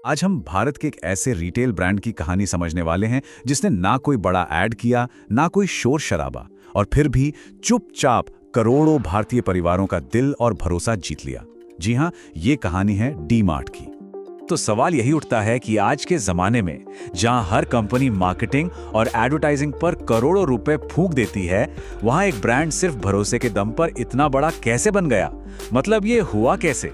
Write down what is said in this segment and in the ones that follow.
आज हम भारत के एक ऐसे रिटेल ब्रांड की कहानी समझने वाले हैं जिसने ना कोई बड़ा ऐड किया, ना कोई शोर शराबा, और फिर भी चुपचाप करोड़ों भारतीय परिवारों का दिल और भरोसा जीत लिया। जी हाँ, ये कहानी है डी मार्ट की। तो सवाल यही उठता है कि आज के जमाने में जहां हर कंपनी मार्केटिंग और एडवर्टाइजिंग पर करोड़ों रुपए फूंक देती है, वहां एक ब्रांड सिर्फ भरोसे के दम पर इतना बड़ा कैसे बन गया? मतलब ये हुआ कैसे?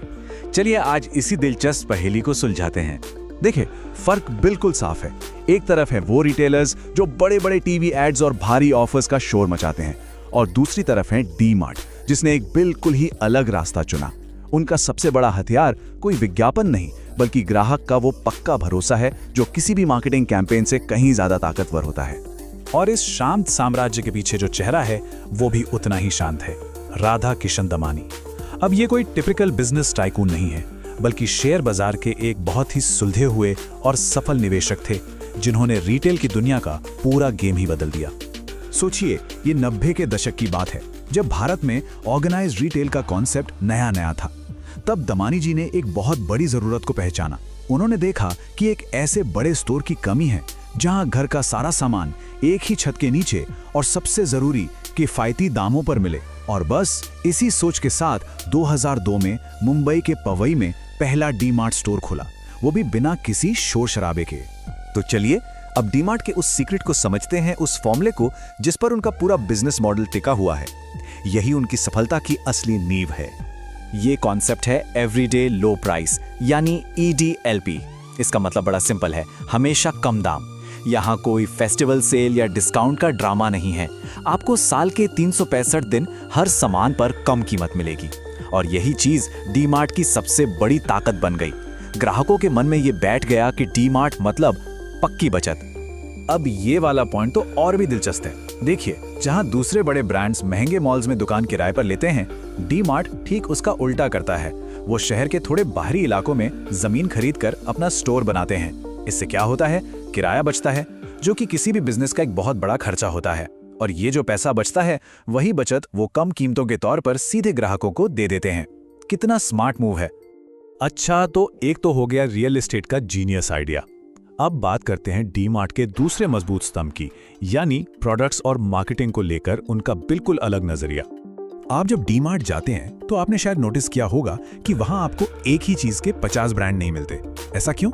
चलिए आज इसी दिलचस्प पहेली को सुलझाते हैं। देखिए, फर्क बिल्कुल साफ है। एक तरफ है वो रिटेलर्स जो बड़े बड़े टीवी एड्स और भारी ऑफर्स का शोर मचाते हैं, और दूसरी तरफ है डी मार्ट, जिसने एक बिल्कुल ही अलग रास्ता चुना। उनका सबसे बड़ा हथियार कोई विज्ञापन नहीं, बल्कि ग्राहक का वो पक्का भरोसा है जो किसी भी मार्केटिंग कैंपेन से कहीं ज्यादा ताकतवर होता है। और इस शांत साम्राज्य के पीछे जो चेहरा है वो भी उतना ही शांत है, राधा किशन दमानी। अब ये कोई टिपिकल बिजनेस टाइकून नहीं है, बल्कि शेयर बाजार के एक बहुत ही सुलझे हुए और सफल निवेशक थे, जिन्होंने रिटेल की दुनिया का पूरा गेम ही बदल दिया। सोचिए, ये 90 के दशक की बात है, जब भारत में ऑर्गेनाइज्ड रिटेल का कॉन्सेप्ट नया नया था। तब दमानी जी ने एक बहुत बड़ी जरूरत को पहचाना। उन्होंने देखा कि एक ऐसे बड़े स्टोर की कमी है जहां घर का सारा सामान एक ही छत के नीचे और सबसे जरूरी किफायती दामों पर मिले। और बस इसी सोच के साथ 2002 में मुंबई के पवई में पहला डी मार्ट स्टोर खुला, वो भी बिना किसी शोर शराबे के। तो चलिए अब डी मार्ट के उस सीक्रेट को समझते हैं, उस फॉर्मूले को जिस पर उनका पूरा बिजनेस मॉडल टिका हुआ है। यही उनकी सफलता की असली नींव है। ये कॉन्सेप्ट है एवरीडे लो प्राइस, यानी EDLP। इसका मतलब बड़ा सिंपल है, हमेशा कम दाम। यहाँ कोई फेस्टिवल सेल या डिस्काउंट का ड्रामा नहीं है। आपको साल के 365 दिन हर सामान पर कम कीमत मिलेगी। और यही चीज डी मार्ट की सबसे बड़ी ताकत बन गई। ग्राहकों के मन में ये बैठ गया कि डी मार्ट मतलब पक्की बचत। अब ये वाला पॉइंट तो और भी दिलचस्प है। देखिए, जहां दूसरे बड़े ब्रांड्स महंगे मॉल्स में दुकान किराए पर लेते हैं, डी मार्ट ठीक उसका उल्टा करता है। वो शहर के थोड़े बाहरी इलाकों में जमीन खरीद कर अपना स्टोर बनाते हैं। इससे क्या होता है? किराया बचता है, जो कि किसी भी बिजनेस का एक बहुत बड़ा खर्चा होता है। और ये जो पैसा बचता है, वही बचत वो कम कीमतों के तौर पर सीधे ग्राहकों को दे देते हैं। कितना स्मार्ट मूव है। अच्छा, तो एक तो हो गया रियल एस्टेट का जीनियस आइडिया। अब बात करते हैं डी मार्ट के दूसरे मजबूत स्तंभ की, यानी प्रोडक्ट्स और मार्केटिंग को लेकर उनका बिल्कुल अलग नजरिया। आप जब डी मार्ट जाते हैं तो आपने शायद नोटिस किया होगा कि वहां आपको एक ही चीज के 50 ब्रांड नहीं मिलते। ऐसा क्यों?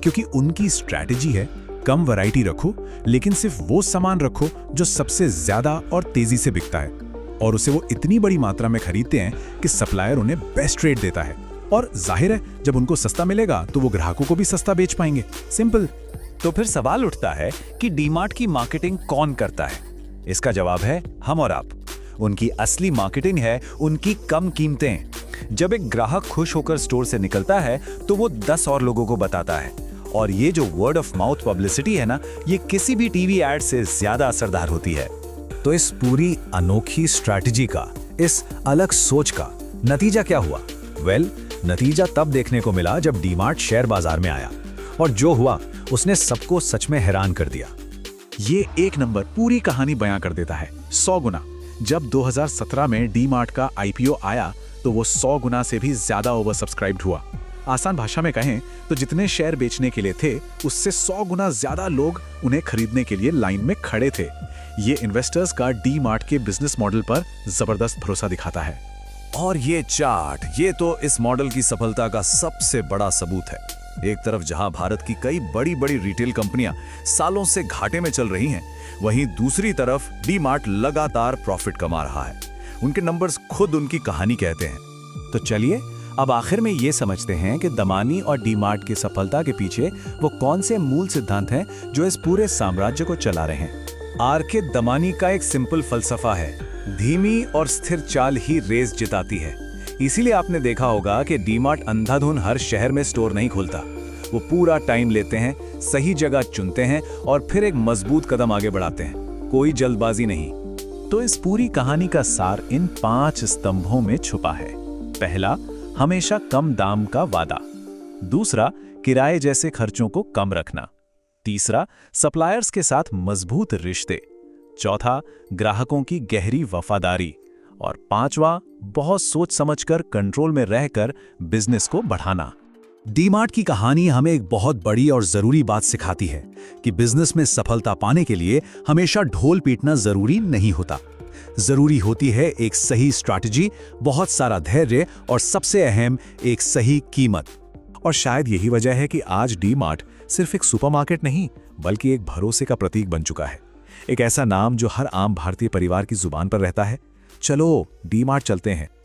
क्योंकि उनकी स्ट्रैटेजी है, कम वैरायटी रखो, लेकिन सिर्फ वो सामान रखो जो सबसे ज्यादा और तेजी से बिकता है। और उसे वो इतनी बड़ी मात्रा में खरीदते हैं कि सप्लायर उन्हें बेस्ट रेट देता है। और जाहिर है, जब उनको सस्ता मिलेगा तो वो ग्राहकों को भी सस्ता बेच पाएंगे। सिंपल। तो फिर सवाल उठता है कि डी मार्ट की मार्केटिंग कौन करता है? इसका जवाब है हम और आप। उनकी असली मार्केटिंग है उनकी कम कीमतें। जब एक ग्राहक खुश होकर स्टोर से निकलता है तो वो 10 और लोगों को बताता है। और ये जो वर्ड ऑफ माउथ पब्लिसिटी है ना, ये किसी भी टीवी एड से ज्यादा असरदार होती है। तो इस पूरी अनोखी स्ट्रैटेजी का, इस अलग सोच का नतीजा क्या हुआ? नतीजा तब देखने को मिला जब डी मार्ट शेयर बाजार में आया। और जो हुआ उसने सबको सच में हैरान कर दिया। ये एक नंबर पूरी कहानी बयां कर देता है, 100 गुना। जब 2017 में डी मार्ट का IPO आया तो वो 100 गुना से भी ज्यादा ओवर सब्सक्राइब्ड हुआ। आसान भाषा में कहें तो जितने शेयर बेचने के लिए थे, उससे 100 गुना ज्यादा लोग उन्हें खरीदने के लिए लाइन में खड़े थे। ये इन्वेस्टर्स का डी मार्ट के बिजनेस मॉडल पर जबरदस्त भरोसा दिखाता है। और ये चार्ट, ये तो इस मॉडल की सफलता का सबसे बड़ा सबूत है। एक तरफ जहां भारत की कई बड़ी बड़ी रिटेल कंपनियां सालों से घाटे में चल रही हैं, वहीं दूसरी तरफ डी मार्ट लगातार प्रॉफिट कमा रहा है। उनके नंबर्स खुद उनकी कहानी कहते हैं। तो चलिए अब आखिर में ये समझते हैं कि दमानी और डी मार्ट की सफलता के पीछे वो कौन से मूल सिद्धांत हैं जो इस पूरे साम्राज्य को चला रहे हैं। RK दमानी का एक सिंपल फलसफा है, धीमी और स्थिर चाल ही रेस जिताती है। इसीलिए आपने देखा होगा कि डी मार्ट अंधाधुन हर शहर में स्टोर नहीं खोलता। वो पूरा टाइम लेते हैं, सही जगह चुनते हैं और फिर एक मजबूत कदम आगे बढ़ाते हैं। कोई जल्दबाजी नहीं। तो इस पूरी कहानी का सार इन 5 स्तंभों में छुपा है। पहला, हमेशा कम दाम का वादा। दूसरा, किराए जैसे खर्चों को कम रखना। तीसरा, सप्लायर्स के साथ मजबूत रिश्ते। चौथा, ग्राहकों की गहरी वफादारी। और पांचवा, बहुत सोच समझकर कंट्रोल में रहकर बिजनेस को बढ़ाना। डीमार्ट की कहानी हमें एक बहुत बड़ी और जरूरी बात सिखाती है कि बिजनेस में सफलता पाने के लिए हमेशा ढोल पीटना जरूरी नहीं होता। जरूरी होती है एक सही स्ट्रैटेजी, बहुत सारा धैर्य और सबसे अहम एक सही कीमत। और शायद यही वजह है कि आज डीमार्ट सिर्फ एक सुपरमार्केट नहीं बल्कि एक भरोसे का प्रतीक बन चुका है। एक ऐसा नाम जो हर आम भारतीय परिवार की जुबान पर रहता है। चलो डीमार्ट चलते हैं,